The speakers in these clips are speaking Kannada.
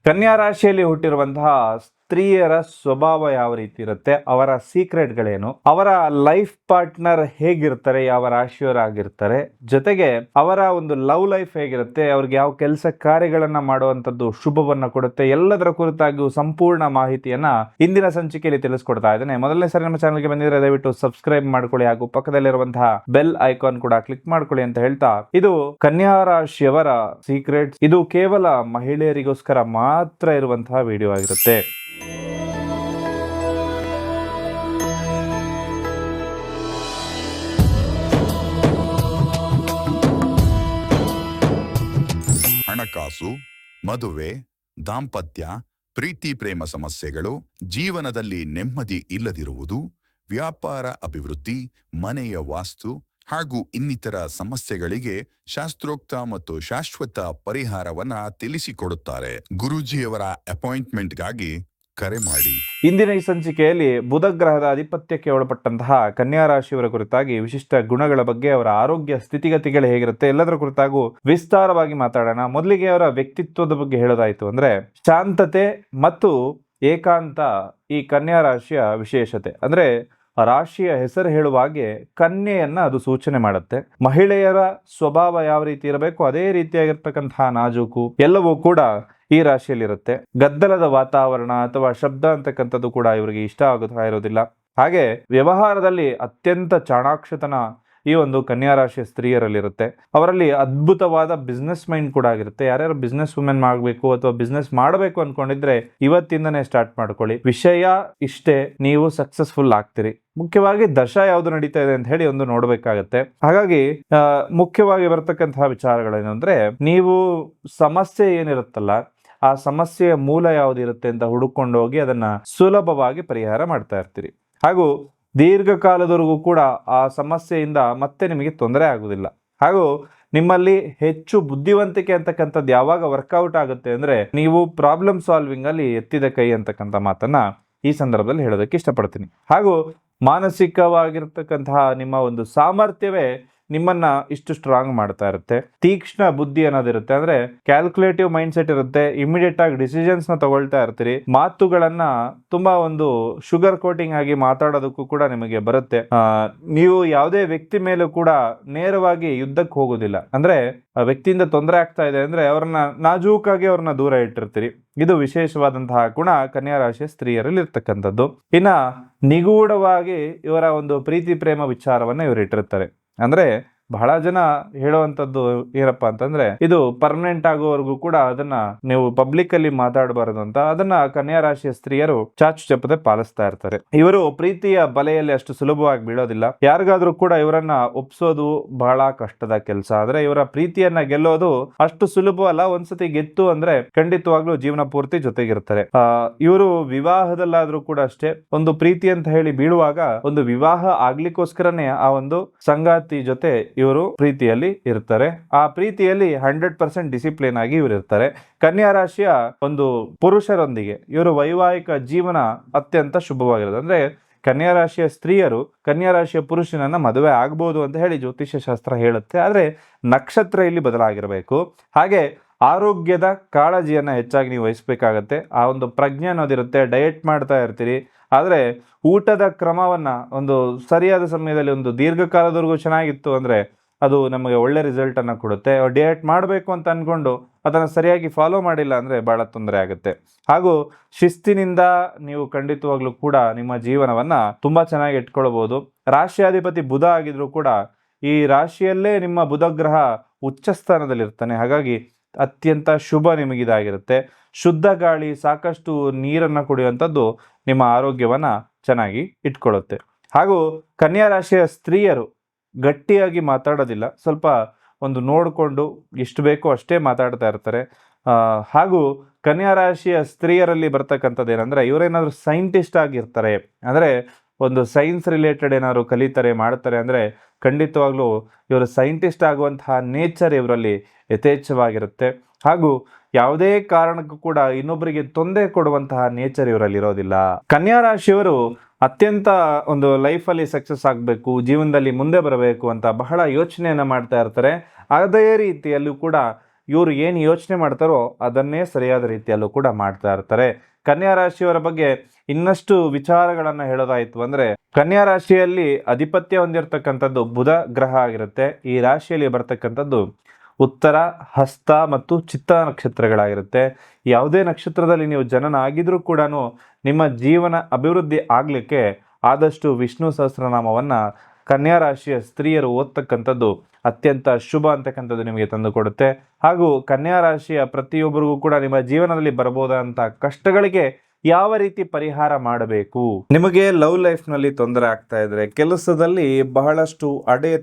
ಕನ್ಯಾ ರಾಶಿಯಲ್ಲಿ ಹುಟ್ಟಿರುವಂತಹ ಸ್ತ್ರೀಯರ ಸ್ವಭಾವ ಯಾವ ರೀತಿ ಇರುತ್ತೆ, ಅವರ ಸೀಕ್ರೆಟ್ಗಳೇನು, ಅವರ ಲೈಫ್ ಪಾರ್ಟ್ನರ್ ಹೇಗಿರ್ತಾರೆ, ಯಾವ ರಾಶಿಯವರಾಗಿರ್ತಾರೆ, ಜೊತೆಗೆ ಅವರ ಒಂದು ಲವ್ ಲೈಫ್ ಹೇಗಿರುತ್ತೆ, ಅವ್ರಿಗೆ ಯಾವ ಕೆಲಸ ಕಾರ್ಯಗಳನ್ನ ಮಾಡುವಂತದ್ದು ಶುಭವನ್ನ ಕೊಡುತ್ತೆ, ಎಲ್ಲದರ ಕುರಿತಾಗಿಯೂ ಸಂಪೂರ್ಣ ಮಾಹಿತಿಯನ್ನ ಇಂದಿನ ಸಂಚಿಕೆಯಲ್ಲಿ ತಿಳಿಸ್ಕೊಡ್ತಾ ಇದ್ದೇನೆ. ಮೊದಲನೇ ಸಾರಿ ನಮ್ಮ ಚಾನಲ್ಗೆ ಬಂದಿದ್ರೆ ದಯವಿಟ್ಟು ಸಬ್ಸ್ಕ್ರೈಬ್ ಮಾಡ್ಕೊಳ್ಳಿ ಹಾಗೂ ಪಕ್ಕದಲ್ಲಿರುವಂತಹ ಬೆಲ್ ಐಕಾನ್ ಕೂಡ ಕ್ಲಿಕ್ ಮಾಡ್ಕೊಳ್ಳಿ ಅಂತ ಹೇಳ್ತಾ, ಇದು ಕನ್ಯಾ ರಾಶಿಯವರ ಸೀಕ್ರೆಟ್ಸ್. ಇದು ಕೇವಲ ಮಹಿಳೆಯರಿಗೋಸ್ಕರ ಮಾತ್ರ ಇರುವಂತಹ ವಿಡಿಯೋ ಆಗಿರುತ್ತೆ. ಹಣಕಾಸು, ಮದುವೆ, ದಾಂಪತ್ಯ, ಪ್ರೀತಿ ಪ್ರೇಮ ಸಮಸ್ಯೆಗಳು, ಜೀವನದಲ್ಲಿ ನೆಮ್ಮದಿ ಇಲ್ಲದಿರುವುದು, ವ್ಯಾಪಾರ ಅಭಿವೃದ್ಧಿ, ಮನೆಯ ವಾಸ್ತು ಹಾಗೂ ಇನ್ನಿತರ ಸಮಸ್ಯೆಗಳಿಗೆ ಶಾಸ್ತ್ರೋಕ್ತ ಮತ್ತು ಶಾಶ್ವತ ಪರಿಹಾರವನ್ನ ತಿಳಿಸಿಕೊಡುತ್ತಾರೆ. ಗುರೂಜಿಯವರ ಅಪಾಯಿಂಟ್ಮೆಂಟ್ಗಾಗಿ ಕರೆ ಮಾಡಿ. ಇಂದಿನ ಈ ಸಂಚಿಕೆಯಲ್ಲಿ ಬುಧ ಗ್ರಹದ ಆಧಿಪತ್ಯಕ್ಕೆ ಒಳಪಟ್ಟಂತಹ ಕನ್ಯಾ ರಾಶಿಯವರ ಕುರಿತಾಗಿ ವಿಶಿಷ್ಟ ಗುಣಗಳ ಬಗ್ಗೆ, ಅವರ ಆರೋಗ್ಯ ಸ್ಥಿತಿಗತಿಗಳು ಹೇಗಿರುತ್ತೆ, ಎಲ್ಲದರ ಕುರಿತಾಗೂ ವಿಸ್ತಾರವಾಗಿ ಮಾತಾಡೋಣ. ಮೊದಲಿಗೆ ಅವರ ವ್ಯಕ್ತಿತ್ವದ ಬಗ್ಗೆ ಹೇಳೋದಾಯ್ತು ಅಂದ್ರೆ, ಶಾಂತತೆ ಮತ್ತು ಏಕಾಂತ ಈ ಕನ್ಯಾ ರಾಶಿಯ ವಿಶೇಷತೆ. ಅಂದ್ರೆ ರಾಶಿಯ ಹೆಸರು ಹೇಳುವ ಹಾಗೆ ಕನ್ಯೆಯನ್ನ ಅದು ಸೂಚನೆ ಮಾಡುತ್ತೆ. ಮಹಿಳೆಯರ ಸ್ವಭಾವ ಯಾವ ರೀತಿ ಇರಬೇಕು ಅದೇ ರೀತಿಯಾಗಿರ್ತಕ್ಕಂತಹ ನಾಜೂಕು ಎಲ್ಲವೂ ಕೂಡ ಈ ರಾಶಿಯಲ್ಲಿರುತ್ತೆ. ಗದ್ದಲದ ವಾತಾವರಣ ಅಥವಾ ಶಬ್ದ ಅಂತಕ್ಕಂಥದ್ದು ಕೂಡ ಇವರಿಗೆ ಇಷ್ಟ ಆಗುತ್ತಾ ಇರೋದಿಲ್ಲ. ಹಾಗೆ ವ್ಯವಹಾರದಲ್ಲಿ ಅತ್ಯಂತ ಚಾಣಾಕ್ಷತನ ಈ ಒಂದು ಕನ್ಯಾ ರಾಶಿಯ ಸ್ತ್ರೀಯರಲ್ಲಿರುತ್ತೆ. ಅವರಲ್ಲಿ ಅದ್ಭುತವಾದ ಬಿಸ್ನೆಸ್ ಮೈಂಡ್ ಕೂಡ ಆಗಿರುತ್ತೆ. ಯಾರ್ಯಾರು ಬಿಸ್ನೆಸ್ ವುಮೆನ್ ಆಗಬೇಕು ಅಥವಾ ಬಿಸ್ನೆಸ್ ಮಾಡಬೇಕು ಅನ್ಕೊಂಡಿದ್ರೆ ಇವತ್ತಿಂದನೇ ಸ್ಟಾರ್ಟ್ ಮಾಡ್ಕೊಳ್ಳಿ. ವಿಷಯ ಇಷ್ಟೇ, ನೀವು ಸಕ್ಸಸ್ಫುಲ್ ಆಗ್ತೀರಿ. ಮುಖ್ಯವಾಗಿ ದಶ ಯಾವುದು ನಡೀತಾ ಇದೆ ಅಂತ ಹೇಳಿ ಒಂದು ನೋಡ್ಬೇಕಾಗತ್ತೆ. ಹಾಗಾಗಿ ಮುಖ್ಯವಾಗಿ ಬರ್ತಕ್ಕಂತಹ ವಿಚಾರಗಳೇನು ಅಂದ್ರೆ, ನೀವು ಸಮಸ್ಯೆ ಏನಿರುತ್ತಲ್ಲ ಆ ಸಮಸ್ಯೆಯ ಮೂಲ ಯಾವುದಿರುತ್ತೆ ಅಂತ ಹುಡುಕೊಂಡು ಹೋಗಿ ಅದನ್ನ ಸುಲಭವಾಗಿ ಪರಿಹಾರ ಮಾಡ್ತಾ ಇರ್ತೀರಿ. ಹಾಗೂ ದೀರ್ಘಕಾಲದವರೆಗೂ ಕೂಡ ಆ ಸಮಸ್ಯೆಯಿಂದ ಮತ್ತೆ ನಿಮಗೆ ತೊಂದರೆ ಆಗುವುದಿಲ್ಲ. ಹಾಗೂ ನಿಮ್ಮಲ್ಲಿ ಹೆಚ್ಚು ಬುದ್ಧಿವಂತಿಕೆ ಅಂತಕ್ಕಂಥದ್ದು ಯಾವಾಗ ವರ್ಕೌಟ್ ಆಗುತ್ತೆ ಅಂದ್ರೆ, ನೀವು ಪ್ರಾಬ್ಲಮ್ ಸಾಲ್ವಿಂಗ್ ಅಲ್ಲಿ ಎತ್ತಿದ ಕೈ ಅಂತಕ್ಕಂಥ ಮಾತನ್ನ ಈ ಸಂದರ್ಭದಲ್ಲಿ ಹೇಳೋದಕ್ಕೆ ಇಷ್ಟಪಡ್ತೀನಿ. ಹಾಗೂ ಮಾನಸಿಕವಾಗಿರ್ತಕ್ಕಂತಹ ನಿಮ್ಮ ಒಂದು ಸಾಮರ್ಥ್ಯವೇ ನಿಮ್ಮನ್ನ ಇಷ್ಟು ಸ್ಟ್ರಾಂಗ್ ಮಾಡ್ತಾ ಇರುತ್ತೆ. ತೀಕ್ಷ್ಣ ಬುದ್ಧಿ ಅನ್ನೋದಿರುತ್ತೆ. ಅಂದ್ರೆ ಕ್ಯಾಲ್ಕುಲೇಟಿವ್ ಮೈಂಡ್ ಸೆಟ್ ಇರುತ್ತೆ. ಇಮಿಡಿಯೇಟ್ ಆಗಿ ಡಿಸಿಷನ್ಸ್ ನ ತಗೊಳ್ತಾ ಇರ್ತೀರಿ. ಮಾತುಗಳನ್ನ ತುಂಬಾ ಒಂದು ಶುಗರ್ ಕೋಟಿಂಗ್ ಆಗಿ ಮಾತಾಡೋದಕ್ಕೂ ಕೂಡ ನಿಮಗೆ ಬರುತ್ತೆ. ನೀವು ಯಾವುದೇ ವ್ಯಕ್ತಿ ಮೇಲೂ ಕೂಡ ನೇರವಾಗಿ ಯುದ್ಧಕ್ಕೆ ಹೋಗೋದಿಲ್ಲ. ಅಂದ್ರೆ ಆ ವ್ಯಕ್ತಿಯಿಂದ ತೊಂದರೆ ಆಗ್ತಾ ಇದೆ ಅಂದ್ರೆ ಅವ್ರನ್ನ ನಾಜೂಕಾಗಿ ಅವ್ರನ್ನ ದೂರ ಇಟ್ಟಿರ್ತೀರಿ. ಇದು ವಿಶೇಷವಾದಂತಹ ಗುಣ ಕನ್ಯಾ ರಾಶಿಯ ಸ್ತ್ರೀಯರಲ್ಲಿ ಇರ್ತಕ್ಕಂಥದ್ದು. ಇನ್ನ ನಿಗೂಢವಾಗಿ ಇವರ ಒಂದು ಪ್ರೀತಿ ಪ್ರೇಮ ವಿಚಾರವನ್ನ ಇವರು ಇಟ್ಟಿರ್ತಾರೆ. ಅಂದ್ರೆ ಬಹಳ ಜನ ಹೇಳುವಂತದ್ದು ಏನಪ್ಪಾ ಅಂತಂದ್ರೆ, ಇದು ಪರ್ಮನೆಂಟ್ ಆಗೋವರೆಗೂ ಕೂಡ ಅದನ್ನ ನೀವು ಪಬ್ಲಿಕ್ ಅಲ್ಲಿ ಮಾತಾಡಬಾರದು ಅಂತ. ಅದನ್ನ ಕನ್ಯಾ ರಾಶಿಯ ಸ್ತ್ರೀಯರು ಚಾಚು ಚಪ್ಪದೆ ಪಾಲಿಸ್ತಾ ಇರ್ತಾರೆ. ಇವರು ಪ್ರೀತಿಯ ಬಲೆಯಲ್ಲಿ ಅಷ್ಟು ಸುಲಭವಾಗಿ ಬೀಳೋದಿಲ್ಲ. ಯಾರಿಗಾದ್ರೂ ಕೂಡ ಇವರನ್ನ ಒಪ್ಸೋದು ಬಹಳ ಕಷ್ಟದ ಕೆಲಸ. ಆದ್ರೆ ಇವರ ಪ್ರೀತಿಯನ್ನ ಗೆಲ್ಲೋದು ಅಷ್ಟು ಸುಲಭವಲ್ಲ. ಒಂದ್ಸತಿ ಗೆತ್ತು ಅಂದ್ರೆ ಖಂಡಿತವಾಗ್ಲೂ ಜೀವನ ಪೂರ್ತಿ ಜೊತೆಗಿರ್ತಾರೆ. ಇವರು ವಿವಾಹದಲ್ಲಾದ್ರೂ ಕೂಡ ಅಷ್ಟೇ, ಒಂದು ಪ್ರೀತಿ ಅಂತ ಹೇಳಿ ಬೀಳುವಾಗ ಒಂದು ವಿವಾಹ ಆಗ್ಲಿಕ್ಕೋಸ್ಕರನೇ ಆ ಒಂದು ಸಂಗಾತಿ ಜೊತೆ ಇವರು ಪ್ರೀತಿಯಲ್ಲಿ ಇರ್ತಾರೆ. ಆ ಪ್ರೀತಿಯಲ್ಲಿ 100% ಡಿಸಿಪ್ಲಿನ್ ಆಗಿ ಇವರು ಇರ್ತಾರೆ. ಕನ್ಯಾ ರಾಶಿಯ ಒಂದು ಪುರುಷರೊಂದಿಗೆ ಇವರು ವೈವಾಹಿಕ ಜೀವನ ಅತ್ಯಂತ ಶುಭವಾಗಿರುತ್ತೆ. ಅಂದ್ರೆ ಕನ್ಯಾ ರಾಶಿಯ ಸ್ತ್ರೀಯರು ಕನ್ಯಾ ರಾಶಿಯ ಪುರುಷನನ್ನ ಮದುವೆ ಆಗ್ಬೋದು ಅಂತ ಹೇಳಿ ಜ್ಯೋತಿಷ್ಯ ಶಾಸ್ತ್ರ ಹೇಳುತ್ತೆ. ಆದ್ರೆ ನಕ್ಷತ್ರ ಇಲ್ಲಿ ಬದಲಾಗಿರಬೇಕು. ಹಾಗೆ ಆರೋಗ್ಯದ ಕಾಳಜಿಯನ್ನ ಹೆಚ್ಚಾಗಿ ನೀವು ವಹಿಸ್ಬೇಕಾಗತ್ತೆ. ಆ ಒಂದು ಪ್ರಜ್ಞೆ ಅನ್ನೋದಿರುತ್ತೆ. ಡಯಟ್ ಮಾಡ್ತಾ ಇರ್ತೀರಿ, ಆದರೆ ಊಟದ ಕ್ರಮವನ್ನ ಒಂದು ಸರಿಯಾದ ಸಮಯದಲ್ಲಿ ಒಂದು ದೀರ್ಘಕಾಲದವರೆಗೂ ಚೆನ್ನಾಗಿತ್ತು ಅಂದ್ರೆ ಅದು ನಮಗೆ ಒಳ್ಳೆ ರಿಸಲ್ಟ್ ಅನ್ನ ಕೊಡುತ್ತೆ. ಡಯಟ್ ಮಾಡಬೇಕು ಅಂತ ಅನ್ಕೊಂಡು ಅದನ್ನ ಸರಿಯಾಗಿ ಫಾಲೋ ಮಾಡಿಲ್ಲ ಅಂದ್ರೆ ಬಹಳ ತೊಂದರೆ ಆಗುತ್ತೆ. ಹಾಗೂ ಶಿಸ್ತಿನಿಂದ ನೀವು ಖಂಡಿತವಾಗ್ಲೂ ಕೂಡ ನಿಮ್ಮ ಜೀವನವನ್ನ ತುಂಬಾ ಚೆನ್ನಾಗಿ ಇಟ್ಕೊಳ್ಬಹುದು. ರಾಶಿಯಾಧಿಪತಿ ಬುಧ ಆಗಿದ್ರು ಕೂಡ ಈ ರಾಶಿಯಲ್ಲೇ ನಿಮ್ಮ ಬುಧ ಗ್ರಹ ಉಚ್ಚ ಸ್ಥಾನದಲ್ಲಿರ್ತಾನೆ. ಹಾಗಾಗಿ ಅತ್ಯಂತ ಶುಭ ನಿಮಗಿದಾಗಿರುತ್ತೆ. ಶುದ್ಧ ಗಾಳಿ, ಸಾಕಷ್ಟು ನೀರನ್ನ ಕುಡಿಯುವಂಥದ್ದು ನಿಮ್ಮ ಆರೋಗ್ಯವನ್ನ ಚೆನ್ನಾಗಿ ಇಟ್ಕೊಳ್ಳುತ್ತೆ. ಹಾಗೂ ಕನ್ಯಾ ರಾಶಿಯ ಸ್ತ್ರೀಯರು ಗಟ್ಟಿಯಾಗಿ ಮಾತಾಡೋದಿಲ್ಲ. ಸ್ವಲ್ಪ ಒಂದು ನೋಡಿಕೊಂಡು ಎಷ್ಟು ಬೇಕೋ ಅಷ್ಟೇ ಮಾತಾಡ್ತಾ ಇರ್ತಾರೆ. ಹಾಗೂ ಕನ್ಯಾ ರಾಶಿಯ ಸ್ತ್ರೀಯರಲ್ಲಿ ಬರ್ತಕ್ಕಂಥದ್ದು ಏನಂದ್ರೆ, ಇವರೇನಾದ್ರೂ ಸೈಂಟಿಸ್ಟ್ ಆಗಿರ್ತಾರೆ ಅಂದ್ರೆ ಒಂದು ಸೈನ್ಸ್ ರಿಲೇಟೆಡ್ ಏನಾದ್ರು ಕಲಿತಾರೆ ಮಾಡ್ತಾರೆ ಅಂದ್ರೆ ಖಂಡಿತವಾಗ್ಲೂ ಇವರು ಸೈಂಟಿಸ್ಟ್ ಆಗುವಂತಹ ನೇಚರ್ ಇವರಲ್ಲಿ ಯಥೇಚ್ಛವಾಗಿರುತ್ತೆ. ಹಾಗೂ ಯಾವುದೇ ಕಾರಣಕ್ಕೂ ಕೂಡ ಇನ್ನೊಬ್ಬರಿಗೆ ತೊಂದರೆ ಕೊಡುವಂತಹ ನೇಚರ್ ಇವರಲ್ಲಿ ಇರೋದಿಲ್ಲ. ಕನ್ಯಾ ರಾಶಿಯವರು ಅತ್ಯಂತ ಒಂದು ಲೈಫಲ್ಲಿ ಸಕ್ಸಸ್ ಆಗಬೇಕು, ಜೀವನದಲ್ಲಿ ಮುಂದೆ ಬರಬೇಕು ಅಂತ ಬಹಳ ಯೋಚನೆಯನ್ನ ಮಾಡ್ತಾ ಇರ್ತಾರೆ. ಅದೇ ರೀತಿಯಲ್ಲೂ ಕೂಡ ಇವರು ಏನು ಯೋಚನೆ ಮಾಡ್ತಾರೋ ಅದನ್ನೇ ಸರಿಯಾದ ರೀತಿಯಲ್ಲೂ ಕೂಡ ಮಾಡ್ತಾ ಇರ್ತಾರೆ. ಕನ್ಯಾ ರಾಶಿಯವರ ಬಗ್ಗೆ ಇನ್ನಷ್ಟು ವಿಚಾರಗಳನ್ನ ಹೇಳೋದಾಯ್ತು ಅಂದ್ರೆ, ಕನ್ಯಾ ರಾಶಿಯಲ್ಲಿ ಅಧಿಪತ್ಯ ಹೊಂದಿರತಕ್ಕಂಥದ್ದು ಬುಧ ಗ್ರಹ ಆಗಿರುತ್ತೆ. ಈ ರಾಶಿಯಲ್ಲಿ ಬರ್ತಕ್ಕಂಥದ್ದು ಉತ್ತರ, ಹಸ್ತ ಮತ್ತು ಚಿತ್ತ ನಕ್ಷತ್ರಗಳಾಗಿರುತ್ತೆ. ಯಾವುದೇ ನಕ್ಷತ್ರದಲ್ಲಿ ನೀವು ಜನನ ಆಗಿದ್ರೂ ಕೂಡ ನಿಮ್ಮ ಜೀವನ ಅಭಿವೃದ್ಧಿ ಆಗ್ಲಿಕ್ಕೆ ಆದಷ್ಟು ವಿಷ್ಣು ಸಹಸ್ರನಾಮವನ್ನ ಕನ್ಯಾ ರಾಶಿಯ ಸ್ತ್ರೀಯರು ಓದ್ತಕ್ಕಂಥದ್ದು ಅತ್ಯಂತ ಶುಭ ಅಂತಕ್ಕಂಥದ್ದು ನಿಮಗೆ ತಂದುಕೊಡುತ್ತೆ. ಹಾಗೂ ಕನ್ಯಾ ರಾಶಿಯ ಪ್ರತಿಯೊಬ್ಬರಿಗೂ ಕೂಡ ನಿಮ್ಮ ಜೀವನದಲ್ಲಿ ಬರಬಹುದಂತ ಕಷ್ಟಗಳಿಗೆ ಯಾವ ರೀತಿ ಪರಿಹಾರ ಮಾಡಬೇಕು, ನಿಮಗೆ ಲವ್ ಲೈಫ್ ನಲ್ಲಿ ತೊಂದರೆ ಆಗ್ತಾ ಇದ್ರೆ, ಕೆಲಸದಲ್ಲಿ ಬಹಳಷ್ಟು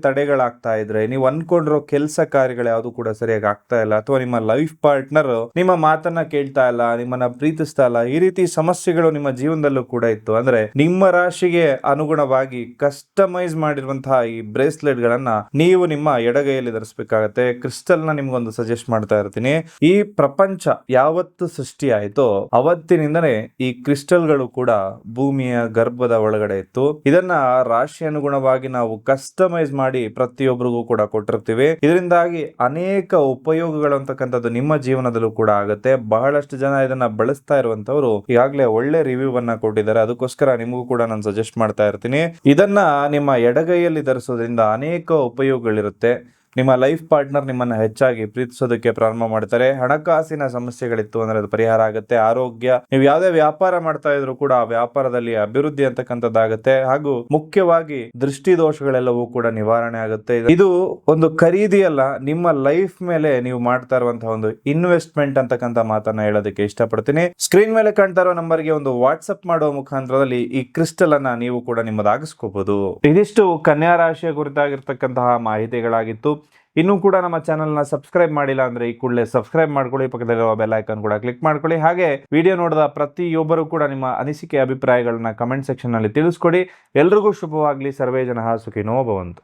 ತಡೆಗಳಾಗ್ತಾ ಇದ್ರೆ, ನೀವು ಅನ್ಕೊಂಡಿರೋ ಕೆಲಸ ಕಾರ್ಯಗಳು ಯಾವುದು ಕೂಡ ಸರಿಯಾಗಿ ಆಗ್ತಾ ಇಲ್ಲ, ಅಥವಾ ನಿಮ್ಮ ಲೈಫ್ ಪಾರ್ಟ್ನರ್ ನಿಮ್ಮ ಮಾತನ್ನ ಕೇಳ್ತಾ ಇಲ್ಲ, ನಿಮ್ಮನ್ನ ಪ್ರೀತಿಸ್ತಾ ಇಲ್ಲ, ಈ ರೀತಿ ಸಮಸ್ಯೆಗಳು ನಿಮ್ಮ ಜೀವನದಲ್ಲೂ ಕೂಡ ಇತ್ತು ಅಂದ್ರೆ ನಿಮ್ಮ ರಾಶಿಗೆ ಅನುಗುಣವಾಗಿ ಕಸ್ಟಮೈಸ್ ಮಾಡಿರುವಂತಹ ಈ ಬ್ರೇಸ್ಲೆಟ್ ಗಳನ್ನ ನೀವು ನಿಮ್ಮ ಎಡಗೈಯಲ್ಲಿ ಧರಿಸಬೇಕಾಗತ್ತೆ. ಕ್ರಿಸ್ಟಲ್ ನ ನಿಮ್ಗೊಂದು ಸಜೆಸ್ಟ್ ಮಾಡ್ತಾ ಇರ್ತೀನಿ. ಈ ಪ್ರಪಂಚ ಯಾವತ್ತು ಸೃಷ್ಟಿ ಆಯ್ತೋ ಅವತ್ತಿನಿಂದನೇ ಈ ಕ್ರಿಸ್ಟಲ್ಗಳು ಕೂಡ ಭೂಮಿಯ ಗರ್ಭದ ಒಳಗಡೆ ಇತ್ತು. ಇದನ್ನ ರಾಶಿ ಅನುಗುಣವಾಗಿ ನಾವು ಕಸ್ಟಮೈಸ್ ಮಾಡಿ ಪ್ರತಿಯೊಬ್ಬರಿಗೂ ಕೂಡ ಕೊಟ್ಟಿರ್ತೀವಿ. ಇದರಿಂದಾಗಿ ಅನೇಕ ಉಪಯೋಗಗಳು ಅಂತಕ್ಕಂಥದ್ದು ನಿಮ್ಮ ಜೀವನದಲ್ಲೂ ಕೂಡ ಆಗುತ್ತೆ. ಬಹಳಷ್ಟು ಜನ ಇದನ್ನ ಬಳಸ್ತಾ ಇರುವಂತವ್ರು ಈಗಾಗಲೇ ಒಳ್ಳೆ ರಿವ್ಯೂ ಅನ್ನ ಕೊಟ್ಟಿದ್ದಾರೆ. ಅದಕ್ಕೋಸ್ಕರ ನಿಮಗೂ ಕೂಡ ನಾನು ಸಜೆಸ್ಟ್ ಮಾಡ್ತಾ ಇರ್ತೀನಿ. ಇದನ್ನ ನಿಮ್ಮ ಎಡಗೈಯಲ್ಲಿ ಧರಿಸೋದ್ರಿಂದ ಅನೇಕ ಉಪಯೋಗಗಳಿರುತ್ತೆ. ನಿಮ್ಮ ಲೈಫ್ ಪಾರ್ಟ್ನರ್ ನಿಮ್ಮನ್ನ ಹೆಚ್ಚಾಗಿ ಪ್ರೀತಿಸೋದಕ್ಕೆ ಪ್ರಾರಂಭ ಮಾಡ್ತಾರೆ. ಹಣಕಾಸಿನ ಸಮಸ್ಯೆಗಳಿತ್ತು ಅಂದ್ರೆ ಅದು ಪರಿಹಾರ ಆಗುತ್ತೆ. ಆರೋಗ್ಯ, ನೀವು ಯಾವುದೇ ವ್ಯಾಪಾರ ಮಾಡ್ತಾ ಇದ್ರು ಕೂಡ ಆ ವ್ಯಾಪಾರದಲ್ಲಿ ಅಭಿವೃದ್ಧಿ ಅಂತಕ್ಕಂಥದ್ದಾಗುತ್ತೆ. ಹಾಗೂ ಮುಖ್ಯವಾಗಿ ದೃಷ್ಟಿ ದೋಷಗಳೆಲ್ಲವೂ ಕೂಡ ನಿವಾರಣೆ ಆಗುತ್ತೆ. ಇದು ಒಂದು ಖರೀದಿ ಅಲ್ಲ, ನಿಮ್ಮ ಲೈಫ್ ಮೇಲೆ ನೀವು ಮಾಡ್ತಾ ಇರುವಂತಹ ಒಂದು ಇನ್ವೆಸ್ಟ್ಮೆಂಟ್ ಅಂತಕ್ಕಂಥ ಮಾತನ್ನ ಹೇಳೋದಕ್ಕೆ ಇಷ್ಟಪಡ್ತೀನಿ. ಸ್ಕ್ರೀನ್ ಮೇಲೆ ಕಾಣ್ತಾ ಇರೋ ನಂಬರ್ಗೆ ಒಂದು ವಾಟ್ಸ್ಆಪ್ ಮಾಡುವ ಮುಖಾಂತರದಲ್ಲಿ ಈ ಕ್ರಿಸ್ಟಲ್ ಅನ್ನ ನೀವು ಕೂಡ ನಿಮ್ಮದಾಗಿಸ್ಕೋಬಹುದು. ಇದಿಷ್ಟು ಕನ್ಯಾ ರಾಶಿಯ ಕುರಿತಾಗಿರ್ತಕ್ಕಂತಹ ಮಾಹಿತಿಗಳಾಗಿತ್ತು. ಇನ್ನೂ ಕೂಡ ನಮ್ಮ ಚಾನೆಲ್ನ ಸಬ್ಸ್ಕ್ರೈಬ್ ಮಾಡಿಲ್ಲ ಅಂದ್ರೆ ಈ ಕೂಡಲೇ ಸಬ್ಸ್ಕ್ರೈಬ್ ಮಾಡ್ಕೊಳ್ಳಿ, ಪಕ್ಕದಲ್ಲಿರುವ ಬೆಲ್ ಐಕಾನ್ ಕೂಡ ಕ್ಲಿಕ್ ಮಾಡ್ಕೊಳ್ಳಿ. ಹಾಗೆ ವಿಡಿಯೋ ನೋಡಿದ ಪ್ರತಿಯೊಬ್ಬರು ಕೂಡ ನಿಮ್ಮ ಅನಿಸಿಕೆ ಅಭಿಪ್ರಾಯಗಳನ್ನ ಕಮೆಂಟ್ ಸೆಕ್ಷನ್ ನಲ್ಲಿ ತಿಳಿಸ್ಕೊಡಿ. ಎಲ್ರಿಗೂ ಶುಭವಾಗ್ಲಿ. ಸರ್ವೇ ಜನಃ ಸುಖಿನೋ ಭವಂತು.